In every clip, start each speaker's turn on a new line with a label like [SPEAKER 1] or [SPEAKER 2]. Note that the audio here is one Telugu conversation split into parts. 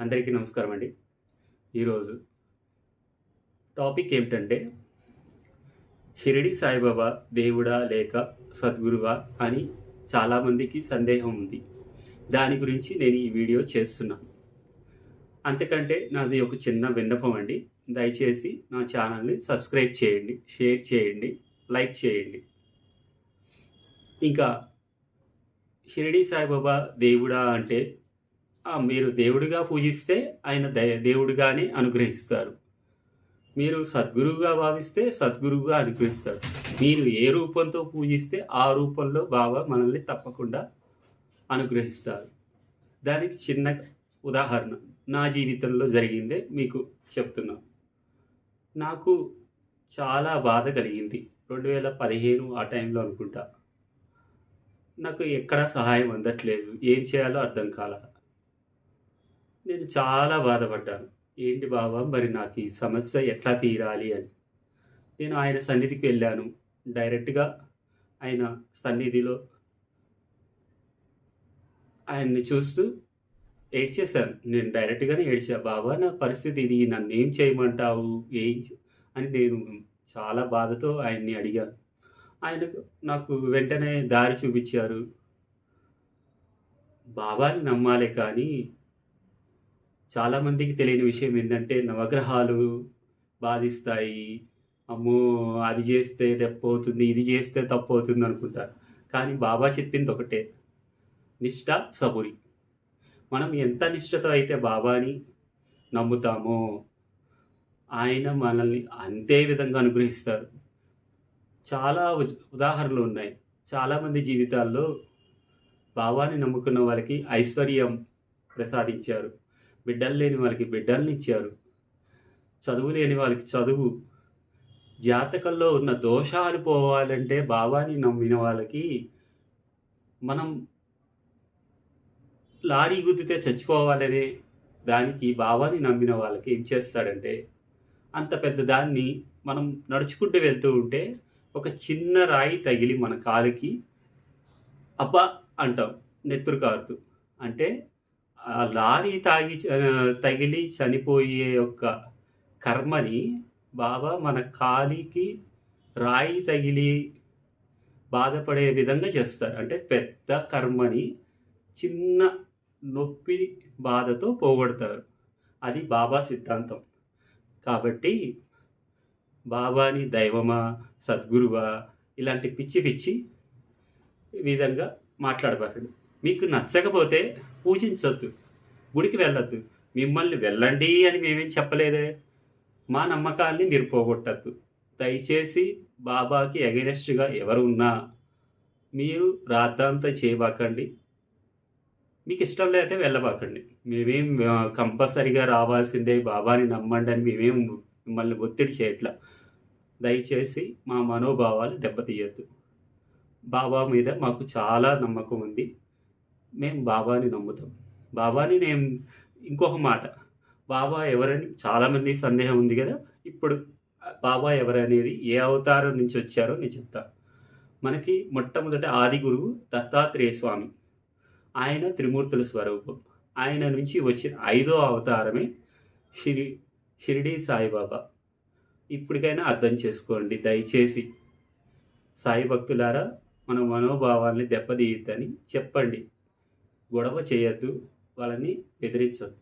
[SPEAKER 1] అందరికీ నమస్కారం అండి. ఈరోజు టాపిక్ ఏమిటంటే, షిరిడి సాయిబాబా దేవుడా లేక సద్గురువా అని చాలామందికి సందేహం ఉంది. దాని గురించి నేను ఈ వీడియో చేస్తున్నాను. అంతకంటే నాది ఒక చిన్న విన్నపం అండి. దయచేసి నా ఛానల్ని సబ్స్క్రైబ్ చేయండి, షేర్ చేయండి, లైక్ చేయండి. ఇంకా షిరిడి సాయిబాబా దేవుడా అంటే మీరు దేవుడిగా పూజిస్తే ఆయన దేవుడిగానే అనుగ్రహిస్తారు. మీరు సద్గురువుగా భావిస్తే సద్గురువుగా అనుగ్రహిస్తారు. మీరు ఏ రూపంతో పూజిస్తే ఆ రూపంలో బాబా మనల్ని తప్పకుండా అనుగ్రహిస్తారు. దానికి చిన్న ఉదాహరణ నా జీవితంలో జరిగిందే మీకు చెప్తున్నాను. నాకు చాలా బాధ కలిగింది. 2015 ఆ టైంలో అనుకుంటా. నాకు ఎక్కడా సహాయం అందట్లేదు. ఏం చేయాలో అర్థం కాల. నేను చాలా బాధపడ్డాను. ఏంటి బాబా మరి నాకు ఈ సమస్య ఎట్లా తీరాలి అని. నేను ఆయన సన్నిధికి వెళ్ళాను. డైరెక్ట్‌గా ఆయన సన్నిధిలో ఆయన్ని చూస్తూ ఏడ్చేశాను. నేను డైరెక్ట్‌గానే ఏడ్చా. బాబా నా పరిస్థితి ఇది. నన్నేం చేయమంటావు? అని నేను చాలా బాధతో ఆయన్ని అడిగాను. ఆయన నాకు వెంటనే దారి చూపించారు. బాబాని నమ్మాలే కానీ చాలామందికి తెలియని విషయం ఏంటంటే నవగ్రహాలు బాధిస్తాయి. అమ్మో! అది చేస్తే తప్పవుతుంది, ఇది చేస్తే తప్పవుతుంది అనుకుంటారు. కానీ బాబా చెప్పింది ఒకటే, నిష్ఠ, సబూరి. మనం ఎంత నిష్ఠతో అయితే బాబాని నమ్ముతామో ఆయన మనల్ని అంతే విధంగా అనుగ్రహిస్తారు. చాలా ఉదాహరణలు ఉన్నాయి. చాలామంది జీవితాల్లో బాబాని నమ్ముకున్న వాళ్ళకి ఐశ్వర్యం ప్రసాదించారు. బిడ్డలు లేని వాళ్ళకి బిడ్డలనిచ్చారు. చదువు లేని వాళ్ళకి చదువు. జాతకంలో ఉన్న దోషాలు పోవాలంటే బాబాని నమ్మిన వాళ్ళకి మనం లారీ గుద్దితే చచ్చిపోవాలనే దానికి బాబాని నమ్మిన వాళ్ళకి ఏం చేస్తాడంటే, అంత పెద్ద దాన్ని మనం నడుచుకుంటూ వెళ్తూ ఉంటే ఒక చిన్న రాయి తగిలి మన కాలికి అబ్బా అంటాం నెత్తురు కారుతూ. అంటే ఆ లారీ తగిలి చనిపోయే యొక్క కర్మని బాబా మన కాలికి రాయి తగిలి బాధపడే విధంగా చేస్తారు. అంటే పెద్ద కర్మని చిన్న నొప్పి బాధతో పోగొడతారు. అది బాబా సిద్ధాంతం. కాబట్టి బాబాని దైవమా, సద్గురువా ఇలాంటి పిచ్చి పిచ్చి విధంగా మాట్లాడబాకండి. మీకు నచ్చకపోతే పూజించొద్దు, గుడికి వెళ్ళొద్దు. మిమ్మల్ని వెళ్ళండి అని మేమేం చెప్పలేదే. మా నమ్మకాల్ని మీరు పోగొట్టద్దు. దయచేసి బాబాకి అగైనెస్ట్‌గా ఎవరు ఉన్నా మీరు రాద్ధాంతం చేయబాకండి. మీకు ఇష్టం లేకపోతే వెళ్ళబాకండి. మేమేం కంపల్సరీగా రావాల్సిందే బాబాని నమ్మండి అని మేమేం మిమ్మల్ని ఒత్తిడి చేయట్లా. దయచేసి మా మనోభావాలు దెబ్బతీయొద్దు. బాబా మీద మాకు చాలా నమ్మకం ఉంది. మేము బాబాని నమ్ముతాం. ఇంకొక మాట, బాబా ఎవరని చాలామంది సందేహం ఉంది కదా. ఇప్పుడు బాబా ఎవరనేది ఏ అవతారం నుంచి వచ్చారో నేను చెప్తాను. మనకి మొట్టమొదట ఆది గురువు దత్తాత్రేయ స్వామి. ఆయన త్రిమూర్తుల స్వరూపం. ఆయన నుంచి వచ్చిన 5వ అవతారమే షిరిడి సాయిబాబా. ఇప్పటికైనా అర్థం చేసుకోండి దయచేసి. సాయి భక్తులారా, మన మనోభావాల్ని దెబ్బతీయొద్దని చెప్పండి. గొడవ చేయొద్దు, వాళ్ళని బెదిరించొద్దు.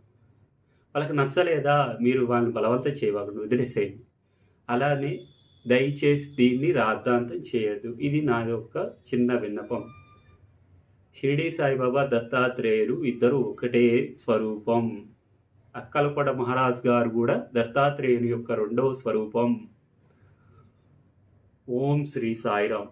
[SPEAKER 1] వాళ్ళకి నచ్చలేదా మీరు వాళ్ళని బలవంతం చేయబాకండి, వదిలేసేయండి. అలానే దయచేసి దీన్ని రాద్ధాంతం చేయొద్దు. ఇది నా యొక్క చిన్న విన్నపం. షిరిడి సాయిబాబా, దత్తాత్రేయులు ఇద్దరు ఒకటే స్వరూపం. అక్కలకొండ మహారాజ్ గారు కూడా దత్తాత్రేయుని యొక్క 2వ స్వరూపం. ఓం శ్రీ సాయిరామ్.